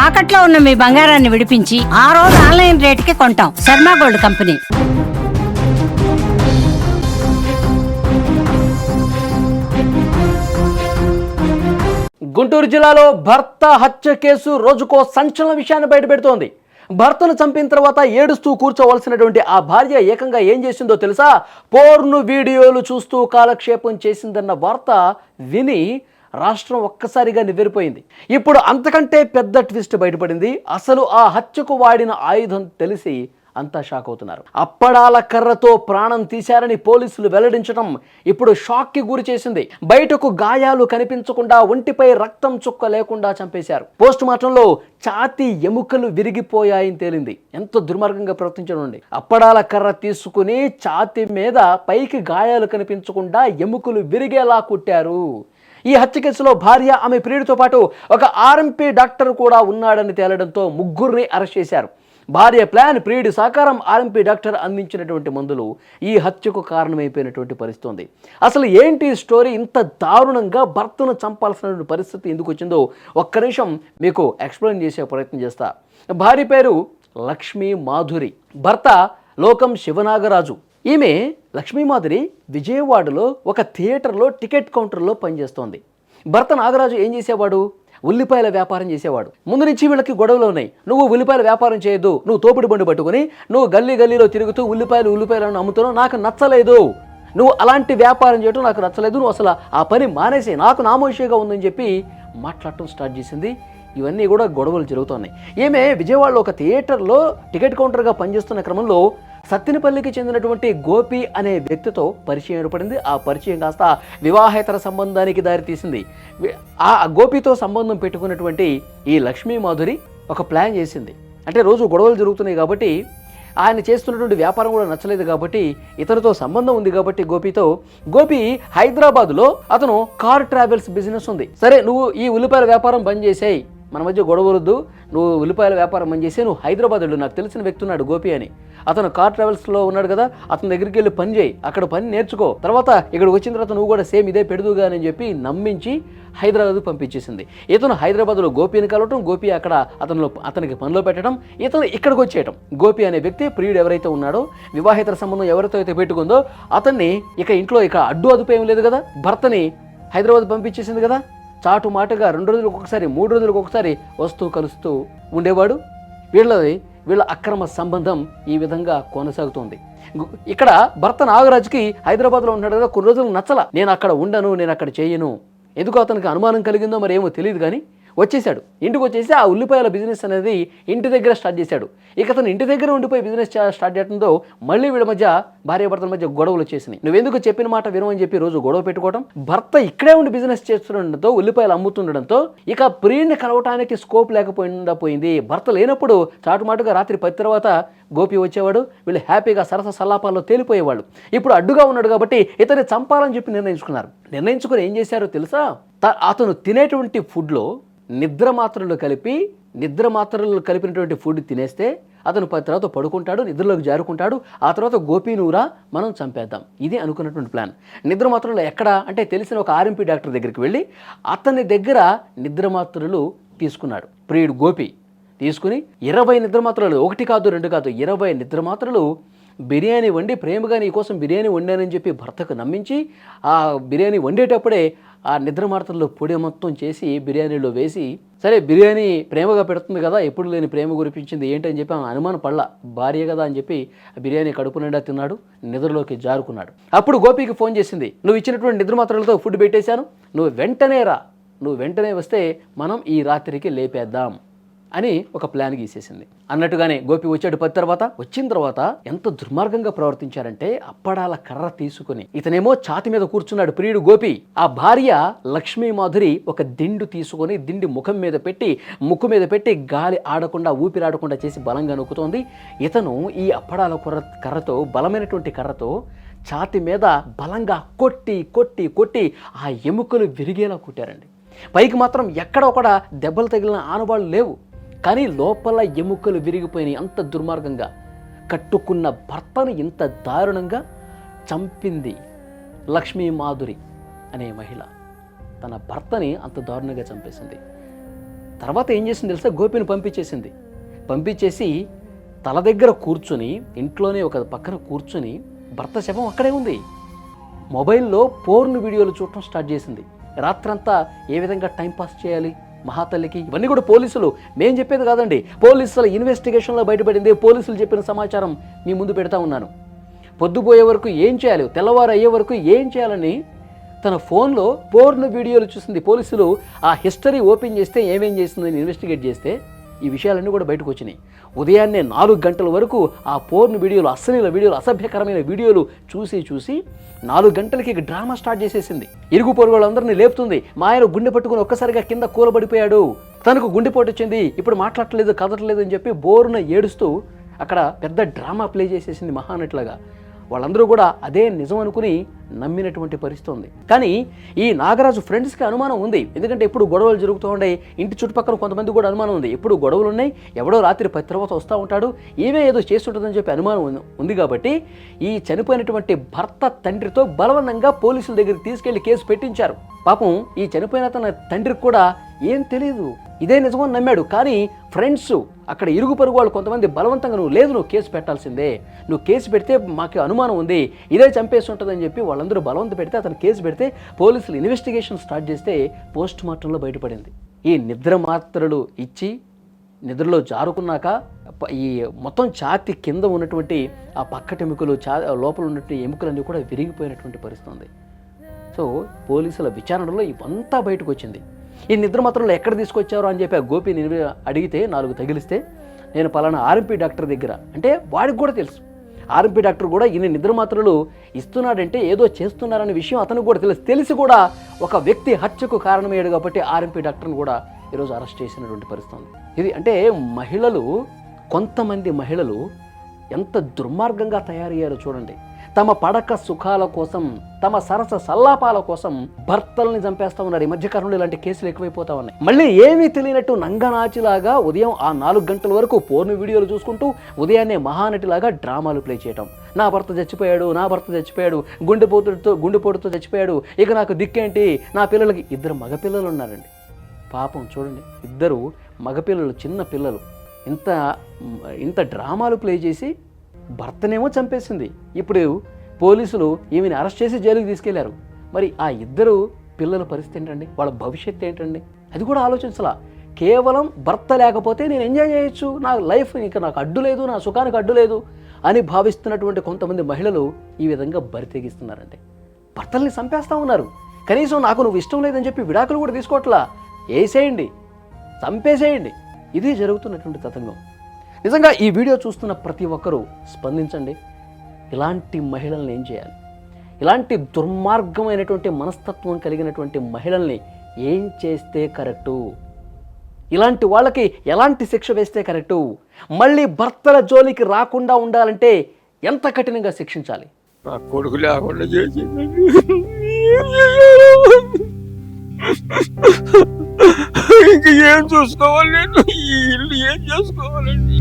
తాకట్లో ఉన్న మీ బంగారాన్ని విడిపించి ఆ రోజు ఆన్లైన్ రేటుకి కొంటాం. Sharma gold company. గుంటూరు జిల్లాలో భర్త హత్య కేసు రోజుకో సంచలన విషయాన్ని బయటపెడుతోంది. భర్తను చంపిన తర్వాత ఏడుస్తూ కూర్చోవలసినటువంటి ఆ భార్య ఏకంగా ఏం చేసిందో తెలుసా? పోర్ను వీడియోలు చూస్తూ కాలక్షేపం చేసిందన్న వార్త విని రాష్ట్రం ఒక్కసారిగా నివ్వెరపోయింది. ఇప్పుడు అంతకంటే పెద్ద ట్విస్ట్ బయటపడింది. అసలు ఆ హత్యకు వాడిన ఆయుధం తెలిసి అంతా షాక్ అవుతున్నారు. అప్పడాల కర్రతో ప్రాణం తీశారని పోలీసులు వెల్లడించడం ఇప్పుడు షాక్కి గురి చేసింది. బయటకు గాయాలు కనిపించకుండా ఒంటిపై రక్తం చుక్క లేకుండా చంపేశారు. పోస్ట్ మార్టంలో ఛాతీ ఎముకలు విరిగిపోయాయని తేలింది. ఎంత దుర్మార్గంగా ప్రవర్తించడండి. అప్పడాల కర్ర తీసుకుని ఛాతీ మీద పైకి గాయాలు కనిపించకుండా ఎముకలు విరిగేలా కుట్టారు. ఈ హత్య కేసులో భార్య, ఆమె ప్రియుడితో పాటు ఒక ఆర్ఎంపీ డాక్టర్ కూడా ఉన్నాడని తేలడంతో ముగ్గురిని అరెస్ట్ చేశారు. భార్య ప్లాన్, ప్రియుడి సహకారం, ఆర్ఎంపీ డాక్టర్ అందించినటువంటి మందులు ఈ హత్యకు కారణమైపోయినటువంటి పరిస్థితి ఉంది. అసలు ఏంటి స్టోరీ? ఇంత దారుణంగా భర్తను చంపాల్సినటువంటి పరిస్థితి ఎందుకు వచ్చిందో ఒక్క నిమిషం మీకు ఎక్స్ప్లెయిన్ చేసే ప్రయత్నం చేస్తా. భార్య పేరు లక్ష్మీ మాధురి, భర్త లోకం శివనాగరాజు. ఈమె లక్ష్మీమాధురి విజయవాడలో ఒక థియేటర్లో టికెట్ కౌంటర్లో పనిచేస్తోంది. భర్త నాగరాజు ఏం చేసేవాడు? ఉల్లిపాయల వ్యాపారం చేసేవాడు. ముందు నుంచి వీళ్ళకి గొడవలు ఉన్నాయి. నువ్వు ఉల్లిపాయల వ్యాపారం చేయొద్దు, నువ్వు తోపుడు బండి పట్టుకుని నువ్వు గల్లీలో తిరుగుతూ ఉల్లిపాయలను అమ్ముతున్నావు, నాకు నచ్చలేదు, నువ్వు అలాంటి వ్యాపారం చేయడం నాకు నచ్చలేదు, నువ్వు అసలు ఆ పని మానేసి, నాకు నామోషిగా ఉందని చెప్పి మాట్లాడటం స్టార్ట్ చేసింది. ఇవన్నీ కూడా గొడవలు జరుగుతున్నాయి. ఈమె విజయవాడలో ఒక థియేటర్లో టికెట్ కౌంటర్గా పనిచేస్తున్న క్రమంలో సత్తెనపల్లికి చెందినటువంటి గోపి అనే వ్యక్తితో పరిచయం ఏర్పడింది. ఆ పరిచయం కాస్త వివాహేతర సంబంధానికి దారితీసింది. ఆ గోపితో సంబంధం పెట్టుకున్నటువంటి ఈ లక్ష్మీ మాధురి ఒక ప్లాన్ చేసింది. అంటే రోజు గొడవలు జరుగుతున్నాయి కాబట్టి, ఆయన చేస్తున్నటువంటి వ్యాపారం కూడా నచ్చలేదు కాబట్టి, ఇతనితో సంబంధం ఉంది కాబట్టి గోపి హైదరాబాద్లో అతను కార్ ట్రావెల్స్ బిజినెస్ ఉంది. సరే, నువ్వు ఈ ఉల్లిపాయల వ్యాపారం బంద్ చేసేయి, మన మధ్య గొడవలొద్దు, నువ్వు ఉల్లిపాయల వ్యాపారం బంద్ చేసి నువ్వు హైదరాబాద్ వెళ్ళు, నాకు తెలిసిన వ్యక్తి ఉన్నాడు గోపి అని, అతను కార్ ట్రావెల్స్లో ఉన్నాడు కదా, అతని దగ్గరికి వెళ్ళి పని చేయి, అక్కడ పని నేర్చుకో, తర్వాత ఇక్కడికి వచ్చిన తర్వాత నువ్వు కూడా సేమ్ ఇదే పెడుదుగా అని చెప్పి నమ్మించి హైదరాబాద్ పంపించేసింది. ఇతను హైదరాబాద్లో గోపిని కలవటం, గోపి అక్కడ అతనికి పనిలో పెట్టడం, ఇతను ఇక్కడికి వచ్చేయటం. గోపి అనే వ్యక్తి, ప్రియుడు ఎవరైతే ఉన్నాడో, వివాహేతర సంబంధం ఎవరితో అయితే పెట్టుకుందో అతన్ని ఇంట్లో అడ్డు అదుపు ఏం లేదు కదా, భర్తని హైదరాబాద్ పంపించేసింది కదా, చాటు మాటగా 2 రోజులకు ఒకసారి 3 రోజులకు ఒకసారి వస్తూ కలుస్తూ ఉండేవాడు. వీళ్ళ అక్రమ సంబంధం ఈ విధంగా కొనసాగుతోంది. ఇక్కడ భర్త నాగరాజుకి హైదరాబాద్లో ఉన్నాడు కదా, కొన్ని రోజులు నచ్చల, నేను అక్కడ ఉండను, నేను అక్కడ చేయను, ఎందుకు అతనికి అనుమానం కలిగిందో మరి ఏమో తెలియదు కానీ వచ్చేసాడు. ఇంటికి వచ్చేసి ఆ ఉల్లిపాయల బిజినెస్ అనేది ఇంటి దగ్గర స్టార్ట్ చేశాడు. ఇక అతను ఇంటి దగ్గర ఉండిపోయి బిజినెస్ స్టార్ట్ చేయడంతో మళ్ళీ వీళ్ళ మధ్య, భార్యాభర్తల మధ్య గొడవలు వచ్చేసినాయి. నువ్వెందుకు చెప్పిన మాట వినమని చెప్పి రోజు గొడవ పెట్టుకోవడం. భర్త ఇక్కడే ఉండి బిజినెస్ చేస్తుండడంతో, ఉల్లిపాయలు అమ్ముతుండడంతో ఇక ప్రియుడిని కలవటానికి స్కోప్ లేకపోయింది. భర్త లేనప్పుడు చాటుమాటుగా రాత్రి 10 తర్వాత గోపి వచ్చేవాడు. వీళ్ళు హ్యాపీగా సరస సల్లాపాల్లో తేలిపోయేవాళ్ళు. ఇప్పుడు అడ్డుగా ఉన్నాడు కాబట్టి ఇతన్ని చంపాలని చెప్పి నిర్ణయించుకుని ఏం చేశారో తెలుసా? అతను తినేటువంటి ఫుడ్లో నిద్ర మాత్రలు కలిపినటువంటి ఫుడ్ తినేస్తే అతను 10 తర్వాత పడుకుంటాడు, నిద్రలోకి జారుకుంటాడు. ఆ తర్వాత గోపీనూరా మనం చంపేద్దాం, ఇది అనుకున్నటువంటి ప్లాన్. నిద్ర మాత్రలు ఎక్కడ అంటే తెలిసిన ఒక ఆర్ఎంపీ డాక్టర్ దగ్గరికి వెళ్ళి అతని దగ్గర నిద్ర మాత్రలు తీసుకున్నాడు. ప్రియుడు గోపి తీసుకుని 20 నిద్ర మాత్రలు, 1 కాదు 2 కాదు, 20 నిద్ర మాత్రలు బిర్యానీ వండి, ప్రేమగా నీ కోసం బిర్యానీ వండానని చెప్పి భర్తకు నమ్మించి, ఆ బిర్యానీ వండేటప్పుడే ఆ నిద్ర మాత్రల్లో పొడి మొత్తం చేసి బిర్యానీలో వేసి, సరే బిర్యానీ ప్రేమగా పెడుతుంది కదా, ఎప్పుడు లేని ప్రేమ గురిపించింది ఏంటని చెప్పి ఆమె అనుమానం పడలా, భార్య కదా అని చెప్పి బిర్యానీ కడుపు నిండా తిన్నాడు, నిద్రలోకి జారుకున్నాడు. అప్పుడు గోపికి ఫోన్ చేసింది, నువ్వు ఇచ్చినటువంటి నిద్ర మాత్రలతో ఫుడ్ పెట్టేశాను, నువ్వు వెంటనే వస్తే మనం ఈ రాత్రికి లేపేద్దాం అని ఒక ప్లాన్ గీసేసింది. అన్నట్టుగానే గోపి వచ్చాడు. వచ్చిన తర్వాత ఎంత దుర్మార్గంగా ప్రవర్తించారంటే, అప్పడాల కర్ర తీసుకుని ఇతనేమో ఛాతి మీద కూర్చున్నాడు ప్రియుడు గోపి. ఆ భార్య లక్ష్మీ మాధురి ఒక దిండు తీసుకొని దిండి ముక్కు మీద పెట్టి గాలి ఆడకుండా, ఊపిరాడకుండా చేసి బలంగా నొక్కుతోంది. ఇతను ఈ అప్పడాల కర్రతో, బలమైనటువంటి కర్రతో ఛాతి మీద బలంగా కొట్టి ఆ ఎముకలు విరిగేలా కుట్టారండి. పైకి మాత్రం ఎక్కడ ఒకడ దెబ్బలు తగిలిన ఆనవాళ్ళు లేవు, కానీ లోపల ఎముకలు విరిగిపోయినాయి. అంత దుర్మార్గంగా కట్టుకున్న భర్తను ఇంత దారుణంగా చంపింది లక్ష్మీ మాధురి అనే మహిళ. తన భర్తని అంత దారుణంగా చంపేసింది. తర్వాత ఏం చేసింది తెలుసా, గోపిని పంపించేసి తల దగ్గర కూర్చుని, ఇంట్లోనే ఒక పక్కన కూర్చుని భర్త శవం అక్కడే ఉంది, మొబైల్లో పోర్న్ వీడియోలు చూడటం స్టార్ట్ చేసింది. రాత్రంతా ఏ విధంగా టైంపాస్ చేయాలి మహాతల్లికి, ఇవన్నీ కూడా పోలీసులు, మేం చెప్పేది కాదండి, పోలీసుల ఇన్వెస్టిగేషన్లో బయటపడింది. పోలీసులు చెప్పిన సమాచారం మీ ముందు పెడతా ఉన్నాను. పొద్దుపోయే వరకు ఏం చేయాలి, తెల్లవారు అయ్యే వరకు ఏం చేయాలని తన ఫోన్లో పోర్న్ వీడియోలు చూసింది. పోలీసులు ఆ హిస్టరీ ఓపెన్ చేస్తే ఏమేం చేసిందని ఇన్వెస్టిగేట్ చేస్తే ఈ విషయాలన్నీ కూడా బయటకు వచ్చినాయి. ఉదయాన్నే 4 గంటల వరకు ఆ పోర్న్ వీడియోలు, అశ్లీల వీడియోలు, అసభ్యకరమైన వీడియోలు చూసి 4 గంటలకి డ్రామా స్టార్ట్ చేసేసింది. ఇరుగు పొరుగు వాళ్ళందరినీ లేపుతుంది. మా ఆయన గుండె పట్టుకుని ఒక్కసారిగా కింద కూలబడిపోయాడు, తనకు గుండెపోటు వచ్చింది, ఇప్పుడు మాట్లాడట్లేదు, కదలట్లేదు అని చెప్పి బోరున ఏడుస్తూ అక్కడ పెద్ద డ్రామా ప్లే చేసేసింది మహానట్లాగా. వాళ్ళందరూ కూడా అదే నిజం అనుకుని నమ్మినటువంటి పరిస్థితి ఉంది. కానీ ఈ నాగరాజు ఫ్రెండ్స్కి అనుమానం ఉంది. ఎందుకంటే ఎప్పుడు గొడవలు జరుగుతూ ఉన్నాయి, ఇంటి చుట్టుపక్కల కొంతమంది కూడా అనుమానం ఉంది, ఎప్పుడు గొడవలు ఉన్నాయి, ఎవడో రాత్రి 10 తర్వాత వస్తూ ఉంటాడు, ఈమె ఏదో చేస్తుంటుందని చెప్పి అనుమానం ఉంది. కాబట్టి ఈ చనిపోయినటువంటి భర్త తండ్రితో బలవంతంగా పోలీసుల దగ్గరికి తీసుకెళ్లి కేసు పెట్టించారు. పాపం ఈ చనిపోయిన తన తండ్రికి కూడా ఏం తెలియదు, ఇదే నిజమని నమ్మాడు. కానీ ఫ్రెండ్స్, అక్కడ ఇరుగు పొరుగు వాళ్ళు కొంతమంది బలవంతంగా నువ్వు కేసు పెట్టాల్సిందే, నువ్వు కేసు పెడితే మాకు అనుమానం ఉంది, ఇదే చంపేసి ఉంటుందని చెప్పి వాళ్ళందరూ బలవంత పెడితే అతను కేసు పెడితే పోలీసులు ఇన్వెస్టిగేషన్ స్టార్ట్ చేస్తే పోస్ట్ మార్టంలో బయటపడింది. ఈ నిద్ర మాత్రలు ఇచ్చి నిద్రలో జారుకున్నాక ఈ మొత్తం ఛాతీ కింద ఉన్నటువంటి ఆ పక్కటెముకలు, లోపల ఉన్నటువంటి ఎముకలన్నీ కూడా విరిగిపోయినటువంటి పరిస్థితి ఉంది. సో పోలీసుల విచారణలో ఇవంతా బయటకు వచ్చింది. ఈ నిద్ర మాత్రంలో ఎక్కడ తీసుకొచ్చారో అని చెప్పి ఆ గోపిని అడిగితే 4 తగిలిస్తే నేను పలానా ఆర్ఎంపీ డాక్టర్ దగ్గర, అంటే వాడికి కూడా తెలుసు, ఆర్ఎంపీ డాక్టర్ కూడా ఇన్ని నిద్ర మాత్రలు ఇస్తున్నాడంటే ఏదో చేస్తున్నారనే విషయం అతనికి కూడా తెలిసి కూడా ఒక వ్యక్తి హత్యకు కారణమయ్యాడు కాబట్టి ఆర్ఎంపీ డాక్టర్ని కూడా ఈరోజు అరెస్ట్ చేసినటువంటి పరిస్థితి ఉంది. ఇది అంటే కొంతమంది మహిళలు ఎంత దుర్మార్గంగా తయారయ్యారో చూడండి. తమ పడక సుఖాల కోసం, తమ సరస సల్లాపాల కోసం భర్తల్ని చంపేస్తా ఉన్నారు. ఈ మధ్యకాలంలో ఇలాంటి కేసులు ఎక్కువైపోతా ఉన్నాయి. మళ్ళీ ఏమీ తెలియనట్టు నంగనాచిలాగా ఉదయం ఆ 4 గంటల వరకు పోర్న్ వీడియోలు చూసుకుంటూ ఉదయాన్నే మహానటిలాగా డ్రామాలు ప్లే చేయటం. నా భర్త చచ్చిపోయాడు, గుండెపోటుతో చచ్చిపోయాడు, ఇక నాకు దిక్కేంటి, నా పిల్లలకి 2 మగపిల్లలు ఉన్నారండి. పాపం చూడండి, 2 మగపిల్లలు, చిన్న పిల్లలు, ఇంత డ్రామాలు ప్లే చేసి భర్తనేమో చంపేసింది. ఇప్పుడు పోలీసులు ఈమెను అరెస్ట్ చేసి జైలుకి తీసుకెళ్లారు. మరి ఆ 2 పిల్లల పరిస్థితి ఏంటండి, వాళ్ళ భవిష్యత్తు ఏంటండి, అది కూడా ఆలోచించాల. కేవలం భర్త లేకపోతే నేను ఎంజాయ్ చేయొచ్చు, నా లైఫ్ ఇంకా నాకు అడ్డు లేదు, నా సుఖానికి అడ్డు లేదు అని భావిస్తున్నటువంటి కొంతమంది మహిళలు ఈ విధంగా బరి తెగిస్తున్నారండి. భర్తల్ని చంపేస్తూ ఉన్నారు. కనీసం నాకు నువ్వు ఇష్టం లేదని చెప్పి విడాకులు కూడా తీసుకోవట్లా, వేసేయండి, చంపేసేయండి. ఇది జరుగుతున్నటువంటి తతంగం. నిజంగా ఈ వీడియో చూస్తున్న ప్రతి ఒక్కరూ స్పందించండి. ఇలాంటి మహిళల్ని ఏం చేయాలి, ఇలాంటి దుర్మార్గమైనటువంటి మనస్తత్వం కలిగినటువంటి మహిళల్ని ఏం చేస్తే కరెక్టు, ఇలాంటి వాళ్ళకి ఎలాంటి శిక్ష వేస్తే కరెక్టు, మళ్ళీ భర్తల జోలికి రాకుండా ఉండాలంటే ఎంత కఠినంగా శిక్షించాలి. నా కొడుకు లేకుండా చేసి ఇంక ఏం చూసుకోవాలి, నేను ఈ ఇల్లు ఏం చేసుకోవాలండి.